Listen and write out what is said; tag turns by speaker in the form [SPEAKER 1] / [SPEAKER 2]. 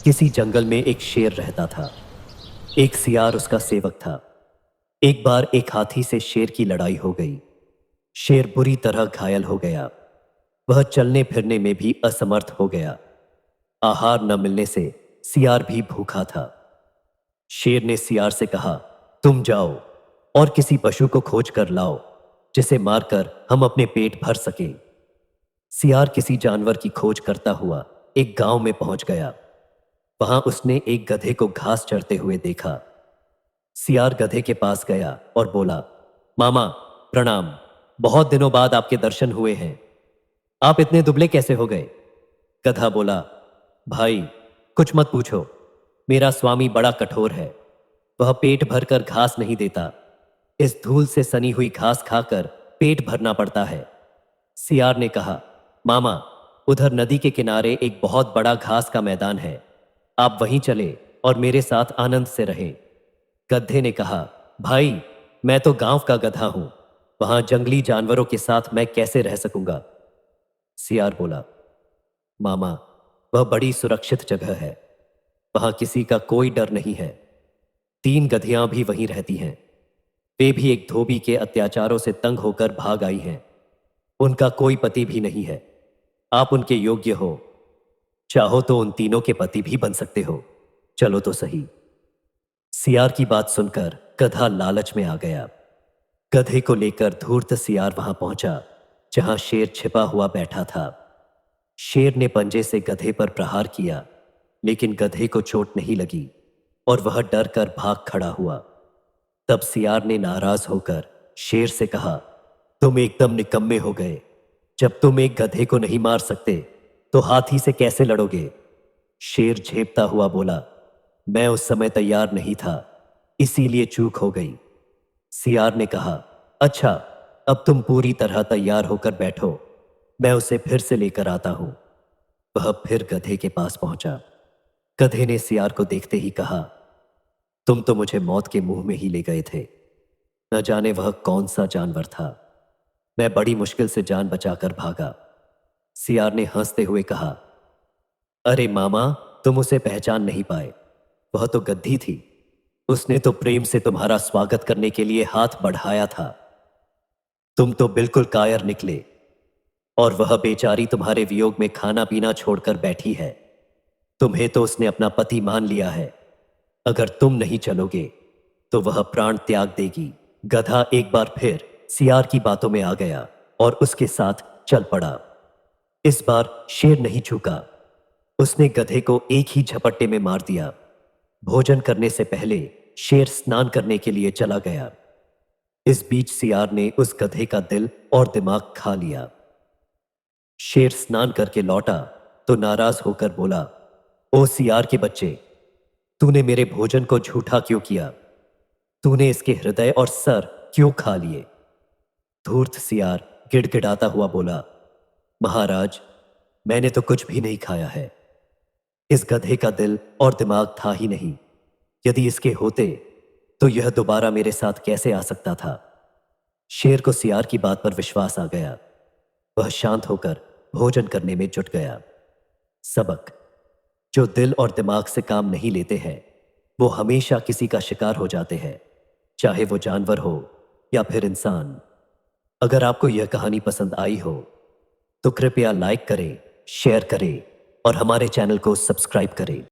[SPEAKER 1] किसी जंगल में एक शेर रहता था। एक सियार उसका सेवक था। एक बार एक हाथी से शेर की लड़ाई हो गई। शेर बुरी तरह घायल हो गया। वह चलने फिरने में भी असमर्थ हो गया। आहार न मिलने से सियार भी भूखा था। शेर ने सियार से कहा, तुम जाओ और किसी पशु को खोज कर लाओ जिसे मारकर हम अपने पेट भर सकें। सियार किसी जानवर की खोज करता हुआ एक गांव में पहुंच गया। वहां उसने एक गधे को घास चरते हुए देखा। सियार गधे के पास गया और बोला, मामा प्रणाम, बहुत दिनों बाद आपके दर्शन हुए हैं। आप इतने दुबले कैसे हो गए? गधा बोला, भाई कुछ मत पूछो, मेरा स्वामी बड़ा कठोर है। वह पेट भरकर घास नहीं देता। इस धूल से सनी हुई घास खाकर पेट भरना पड़ता है। सियार ने कहा, मामा उधर नदी के किनारे एक बहुत बड़ा घास का मैदान है, आप वहीं चले और मेरे साथ आनंद से रहें। गधे ने कहा, भाई मैं तो गांव का गधा हूं, वहां जंगली जानवरों के साथ मैं कैसे रह सकूंगा? सियार बोला, मामा वह बड़ी सुरक्षित जगह है, वहां किसी का कोई डर नहीं है। 3 गधियां भी वहीं रहती हैं। वे भी एक धोबी के अत्याचारों से तंग होकर भाग आई हैं। उनका कोई पति भी नहीं है। आप उनके योग्य हो, चाहो तो उन तीनों के पति भी बन सकते हो। चलो तो सही। सियार की बात सुनकर गधा लालच में आ गया। गधे को लेकर धूर्त सियार वहां पहुंचा जहां शेर छिपा हुआ बैठा था। शेर ने पंजे से गधे पर प्रहार किया, लेकिन गधे को चोट नहीं लगी और वह डर कर भाग खड़ा हुआ। तब सियार ने नाराज होकर शेर से कहा, तुम एकदम निकम्मे हो गए। जब तुम एक गधे को नहीं मार सकते तो हाथी से कैसे लड़ोगे? शेर झेपता हुआ बोला, मैं उस समय तैयार नहीं था, इसीलिए चूक हो गई। सियार ने कहा, अच्छा अब तुम पूरी तरह तैयार होकर बैठो, मैं उसे फिर से लेकर आता हूं। वह फिर गधे के पास पहुंचा। गधे ने सियार को देखते ही कहा, तुम तो मुझे मौत के मुंह में ही ले गए थे। न जाने वह कौन सा जानवर था। मैं बड़ी मुश्किल से जान बचाकर भागा। सियार ने हंसते हुए कहा, अरे मामा तुम उसे पहचान नहीं पाए, वह तो गद्दी थी। उसने तो प्रेम से तुम्हारा स्वागत करने के लिए हाथ बढ़ाया था। तुम तो बिल्कुल कायर निकले और वह बेचारी तुम्हारे वियोग में खाना पीना छोड़कर बैठी है। तुम्हें तो उसने अपना पति मान लिया है। अगर तुम नहीं चलोगे तो वह प्राण त्याग देगी। गधा एक बार फिर सियार की बातों में आ गया और उसके साथ चल पड़ा। इस बार शेर नहीं चूका। उसने गधे को एक ही झपट्टे में मार दिया। भोजन करने से पहले शेर स्नान करने के लिए चला गया। इस बीच सियार ने उस गधे का दिल और दिमाग खा लिया। शेर स्नान करके लौटा तो नाराज होकर बोला, ओ सियार के बच्चे, तूने मेरे भोजन को झूठा क्यों किया? तूने इसके हृदय और सर क्यों खा लिए? धूर्त सियार गिड़गिड़ाता हुआ बोला, महाराज मैंने तो कुछ भी नहीं खाया है। इस गधे का दिल और दिमाग था ही नहीं। यदि इसके होते तो यह दोबारा मेरे साथ कैसे आ सकता था? शेर को सियार की बात पर विश्वास आ गया। वह शांत होकर भोजन करने में जुट गया। सबक: जो दिल और दिमाग से काम नहीं लेते हैं वो हमेशा किसी का शिकार हो जाते हैं, चाहे वो जानवर हो या फिर इंसान। अगर आपको यह कहानी पसंद आई हो तो कृपया लाइक करें, शेयर करें और हमारे चैनल को सब्सक्राइब करें।